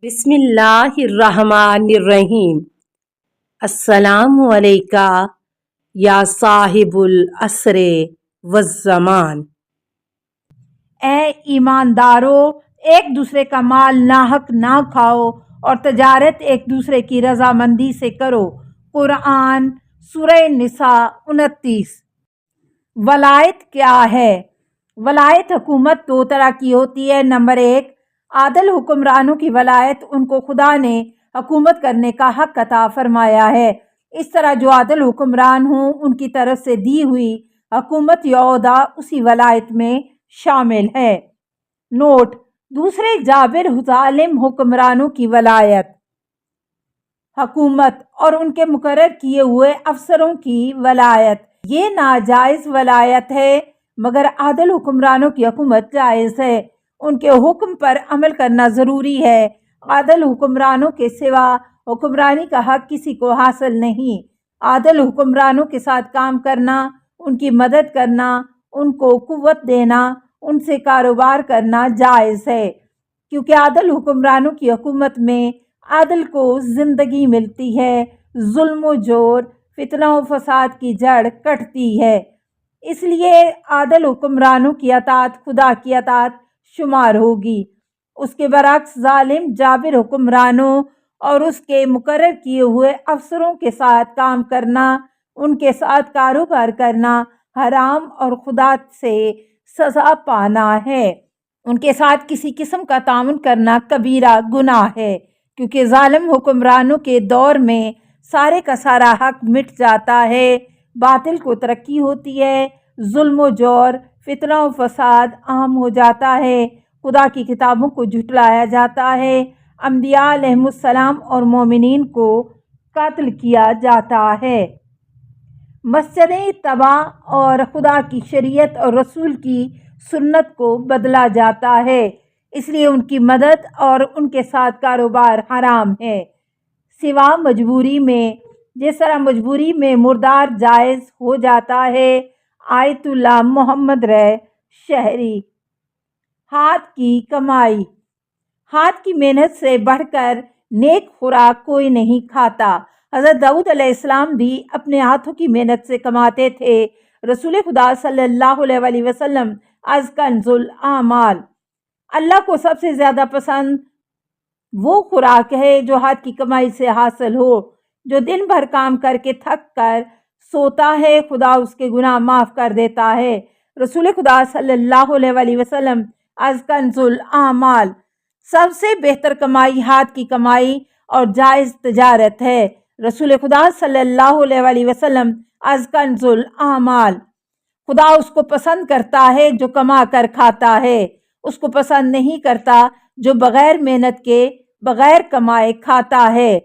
بسم اللہ الرحمن الرحیم۔ السلام علیکہ یا صاحب العصر والزمان۔ اے ایماندارو، ایک دوسرے کا مال ناحق نہ کھاؤ اور تجارت ایک دوسرے کی رضامندی سے کرو۔ قرآن سورہ نساء 29۔ ولایت کیا ہے؟ ولایت حکومت دو طرح کی ہوتی ہے۔ نمبر 1، عادل حکمرانوں کی ولایت، ان کو خدا نے حکومت کرنے کا حق عطا فرمایا ہے۔ اس طرح جو عادل حکمران ہوں ان کی طرف سے دی ہوئی حکومت یا عہدہ اسی ولایت میں شامل ہے۔ نوٹ: دوسرے جابر ظالم حکمرانوں کی ولایت، حکومت اور ان کے مقرر کیے ہوئے افسروں کی ولایت یہ ناجائز ولایت ہے، مگر عادل حکمرانوں کی حکومت جائز ہے۔ ان کے حکم پر عمل کرنا ضروری ہے۔ عادل حکمرانوں کے سوا حکمرانی کا حق کسی کو حاصل نہیں۔ عادل حکمرانوں کے ساتھ کام کرنا، ان کی مدد کرنا، ان کو قوت دینا، ان سے کاروبار کرنا جائز ہے، کیونکہ عادل حکمرانوں کی حکومت میں عادل کو زندگی ملتی ہے، ظلم و جور، فتنہ و فساد کی جڑ کٹتی ہے۔ اس لیے عادل حکمرانوں کی اطاعت خدا کی اطاعت شمار ہوگی۔ اس کے برعکس ظالم جابر حکمرانوں اور اس کے مقرر کیے ہوئے افسروں کے ساتھ کام کرنا، ان کے ساتھ کاروبار کرنا حرام اور خدا سے سزا پانا ہے۔ ان کے ساتھ کسی قسم کا تعاون کرنا کبیرہ گناہ ہے، کیونکہ ظالم حکمرانوں کے دور میں سارے کا سارا حق مٹ جاتا ہے، باطل کو ترقی ہوتی ہے، ظلم و جور، فتنہ و فساد عام ہو جاتا ہے، خدا کی کتابوں کو جھٹلایا جاتا ہے، انبیاء علیہم السلام اور مومنین کو قتل کیا جاتا ہے، مسجدیں تباہ اور خدا کی شریعت اور رسول کی سنت کو بدلا جاتا ہے۔ اس لیے ان کی مدد اور ان کے ساتھ کاروبار حرام ہے، سوا مجبوری میں، جس طرح مجبوری میں مردار جائز ہو جاتا ہے۔ آیت اللہ محمد شہری۔ ہاتھ کی کمائی۔ ہاتھ کی محنت سے بڑھ کر نیک خوراک کوئی نہیں کھاتا۔ حضرت داؤد علیہ السلام بھی اپنے ہاتھوں کی محنت سے کماتے تھے۔ رسول خدا صلی اللہ علیہ وآلہ وسلم از کنز الاعمال، اللہ کو سب سے زیادہ پسند وہ خوراک ہے جو ہاتھ کی کمائی سے حاصل ہو۔ جو دن بھر کام کر کے تھک کر سوتا ہے، خدا اس کے گناہ معاف کر دیتا ہے۔ رسول خدا صلی اللہ علیہ وآلہ وسلم از کنز الاعمال، سب سے بہتر کمائی ہاتھ کی کمائی اور جائز تجارت ہے۔ رسول خدا صلی اللہ علیہ وآلہ وسلم از کنز الاعمال، خدا اس کو پسند کرتا ہے جو کما کر کھاتا ہے، اس کو پسند نہیں کرتا جو بغیر محنت کے بغیر کمائے کھاتا ہے۔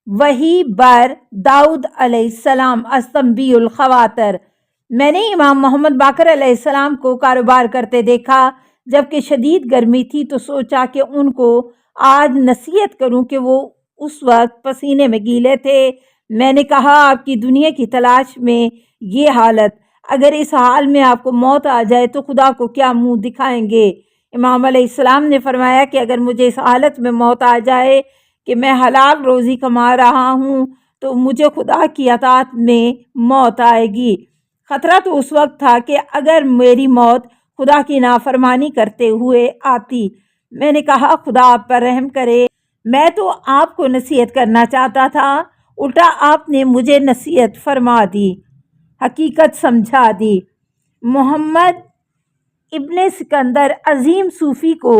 وحی بر داؤد علیہ السلام از تنبیہ الخواطر، میں نے امام محمد باقر علیہ السلام کو کاروبار کرتے دیکھا، جبکہ شدید گرمی تھی تو سوچا کہ ان کو آج نصیحت کروں کہ وہ اس وقت پسینے میں گیلے تھے۔ میں نے کہا، آپ کی دنیا کی تلاش میں یہ حالت، اگر اس حال میں آپ کو موت آ جائے تو خدا کو کیا منہ دکھائیں گے؟ امام علیہ السلام نے فرمایا کہ اگر مجھے اس حالت میں موت آ جائے کہ میں حلال روزی کما رہا ہوں تو مجھے خدا کی اطاعت میں موت آئے گی۔ خطرہ تو اس وقت تھا کہ اگر میری موت خدا کی نافرمانی کرتے ہوئے آتی۔ میں نے کہا، خدا آپ پر رحم کرے، میں تو آپ کو نصیحت کرنا چاہتا تھا، الٹا آپ نے مجھے نصیحت فرما دی، حقیقت سمجھا دی۔ محمد ابن سکندر عظیم صوفی کو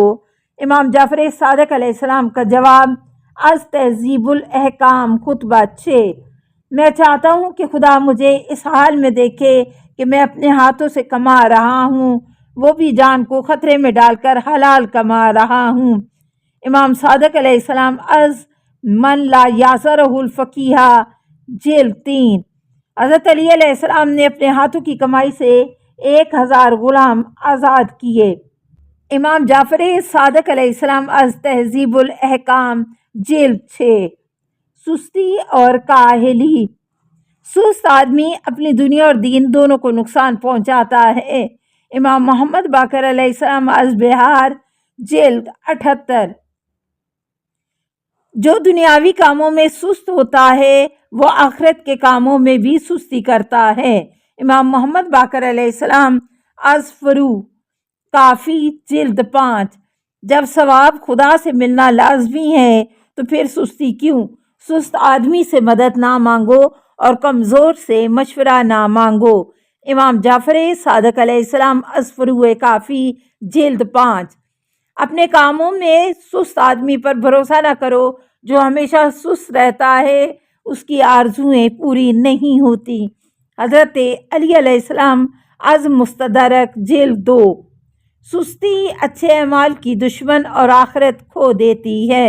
امام جعفر صادق علیہ السلام کا جواب از تہذیب الاحکام خطبہ 6۔ میں چاہتا ہوں کہ خدا مجھے اس حال میں دیکھے کہ میں اپنے ہاتھوں سے کما رہا ہوں، وہ بھی جان کو خطرے میں ڈال کر حلال کما رہا ہوں۔ امام صادق علیہ السلام از من لا یاسرہ الفقیہ جلد 3۔ حضرت علی علیہ السلام نے اپنے ہاتھوں کی کمائی سے 1000 غلام آزاد کیے۔ امام جعفر صادق علیہ السلام از تہذیب الاحکام جلد 6۔ سستی اور کاہلی۔ سست آدمی اپنی دنیا اور دین دونوں کو نقصان پہنچاتا ہے۔ امام محمد باقر علیہ السلام از بہار جلد 78۔ जो दुनियावी कामों में सुस्त होता है वो आखिरत के कामों में भी सुस्ती करता है। इमाम मोहम्मद बाकर अलैहिस्सलाम अज़फरू काफ़ी जिल्द 5। जब सवाब खुदा से मिलना लाजमी है तो फिर सुस्ती क्यों? सुस्त आदमी से मदद ना मांगो और कमज़ोर से मशवरा ना मांगो। इमाम जाफ़र सादिक़ अलैहिस्सलाम अज़फरू काफ़ी जिल्द 5। अपने कामों में सुस्त आदमी पर भरोसा न करो, जो हमेशा सुस्त रहता है उसकी आरज़ुएं पूरी नहीं होती। हज़रत अली अलैहिस्सलाम अज़ मुस्तदरक जिल्द 2। सुस्ती अच्छे अमाल की दुश्मन और आखिरत खो देती है।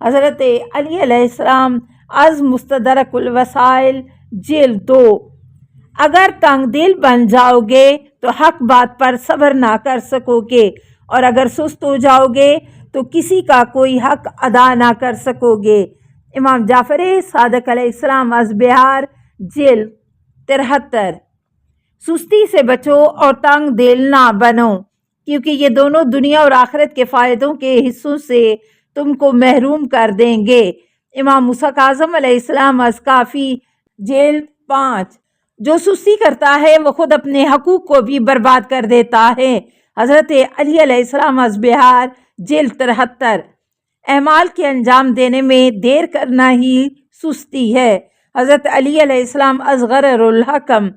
हज़रत अली अलैहिस्सलाम अज़ मुस्तदरकुल वसाइल जिल्द 2। अगर तंग दिल बन जाओगे तो हक बात पर सब्र ना कर सकोगे, और अगर सुस्त हो जाओगे तो किसी का कोई हक अदा ना कर सकोगे। इमाम जाफ़र सादिक़ अलैहिस्सलाम अज़ बिहार जिल्द 73। सुस्ती से बचो और तंग दिल ना बनो, क्योंकि ये दोनों दुनिया और आखिरत के फ़ायदों के हिस्सों से तुमको महरूम कर देंगे। इमाम मूसा काज़िम अलैहिस्सलाम अज़ काफ़ी जिल्द 5। जो सुस्ती करता है वो खुद अपने हकूक़ को भी बर्बाद कर देता है। हज़रत अली अलैहिस्सलाम अज़ बिहार जिल्द 73। अमाल के अंजाम देने में देर करना ही सुस्ती है। हज़रत अली अलैहिस्सलाम अज़ ग़ररुल हकम।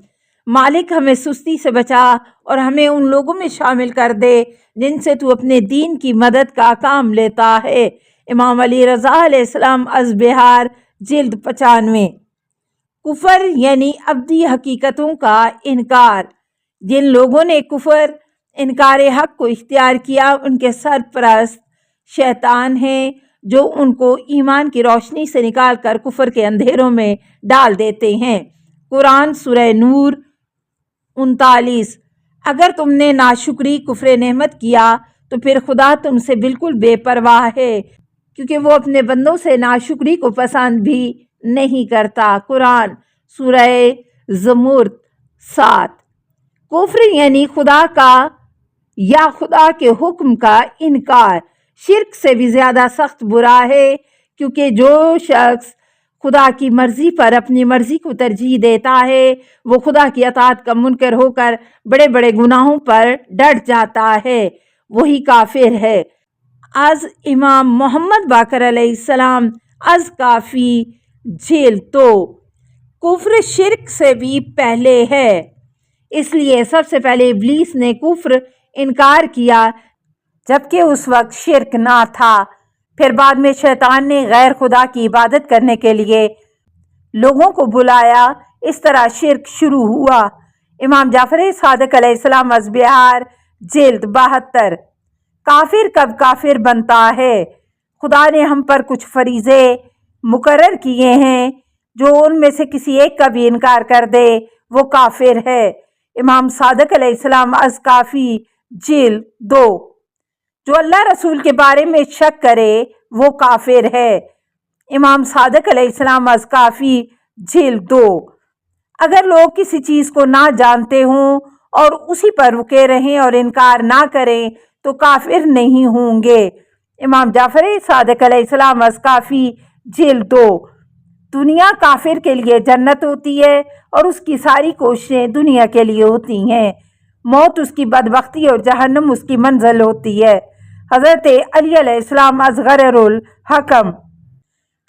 मालिक हमें सुस्ती से बचा और हमें उन लोगों में शामिल कर दे जिनसे तू अपने दीन की मदद का काम लेता है। इमाम अली रज़ा अलैहिस्सलाम अज़ बिहार जिल्द 95। कुफर यानी अब्दी हकीकतों का इनकार। जिन लोगों ने कुफर इनकार हक को इख्तियार किया उनके सरपरस्त शैतान हैं, जो उनको ईमान की रोशनी से निकाल कर कुफर के अंधेरों में डाल देते हैं। कुरान सूरह नूर 39। अगर तुमने नाशुक्री कुफ्र नेमत किया तो फिर खुदा तुमसे बिल्कुल बेपरवाह है, क्योंकि वो अपने बंदों से नाशुक्री को पसंद भी नहीं करता। कुरान सूरह ज़मुर 7। कुफ्र यानी खुदा का या खुदा के हुक्म का इनकार शिर्क से भी ज़्यादा सख्त बुरा है, क्योंकि जो शख्स खुदा की मर्ज़ी पर अपनी मर्ज़ी को तरजीह देता है वो खुदा की अताअत का मुनकर होकर बड़े बड़े गुनाहों पर डट जाता है, वही काफिर है। आज इमाम मोहम्मद बाकर अलैहिस्सलाम अज़ काफ़ी जेल। तो कुफ्र शिर्क से भी पहले है, इसलिए सबसे पहले इब्लीस ने कुफ्र इनकार किया जबकि उस वक्त शिर्क ना था। फिर बाद में शैतान ने गैर खुदा की इबादत करने के लिए लोगों को बुलाया, इस तरह शिर्क शुरू हुआ। इमाम जाफ़र सादिक़ अलैहिस्सलाम अज़ बिहार जिल्द 72। काफिर कब काफिर बनता है? खुदा ने हम पर कुछ फरीज़े मुकर्रर किए हैं, जो उनमें से किसी एक का भी इनकार कर दे वो काफिर है। इमाम सादिक़ अलैहिस्सलाम अज़ काफ़ी जिल्द 2। जो अल्लाह रसूल के बारे में शक करे वो काफिर है। इमाम सादिक़ अलैहिस्सलाम अज़ काफ़ी जिल्द 2। अगर लोग किसी चीज़ को ना जानते हों और उसी पर रुके रहें और इनकार ना करें तो काफिर नहीं होंगे। इमाम जाफ़र सादिक़ अलैहिस्सलाम अज़ काफ़ी जिल्द 2। दुनिया काफिर के लिए जन्नत होती है और उसकी सारी कोशिशें दुनिया के लिए होती हैं। मौत उसकी बदबख्ती और जहन्नुम उसकी मंजिल होती है। हज़रत अली अलैहिस्सलाम अज़ ग़ररुल हकम।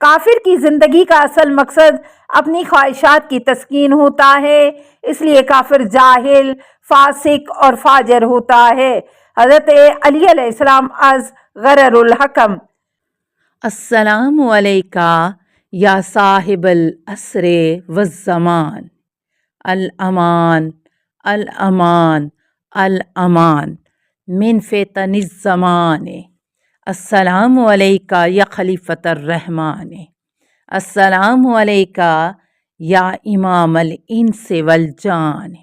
काफिर की ज़िंदगी का असल मकसद अपनी ख्वाहिशात की तस्कीन होता है, इसलिए काफिर जाहिल, फासिक और फाजिर होता है। हज़रत अली अलैहिस्सलाम अज़ ग़ररुल हकम। अस्सलामु अलैका या साहिबल असरे वज़्ज़मान। अल अमान अल अमान अल अमान मिन फ़ितनिज़ ज़माने। अस्सलामु अलैका या खलीफतर रहमान। अस्सलामु अलैका या इमाम अल इंस वल जान।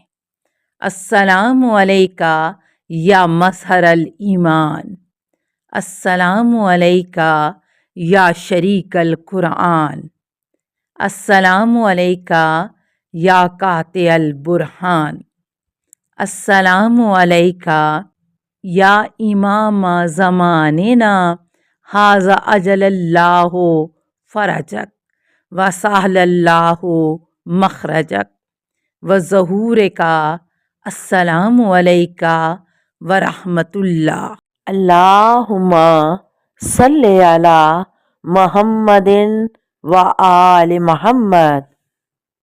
अस्सलामु अलैका या मज़हर अल ईमान। अस्सलामु अलैका या शरीक अल कुरान। अस्सलामु अलैका या काते अल बुरहान। अस्सलामु अलैका या इमाम ज़मानिना हाज़ा अजलल्लाहु फ़रजक व सहलल्लाहु मखरजक व ज़हूर का अस्सलामु अलैका व रहमतुल्लाह। अल्लाहुम्मा सल्ले अला मुहम्मदिन व आले मुहम्मद।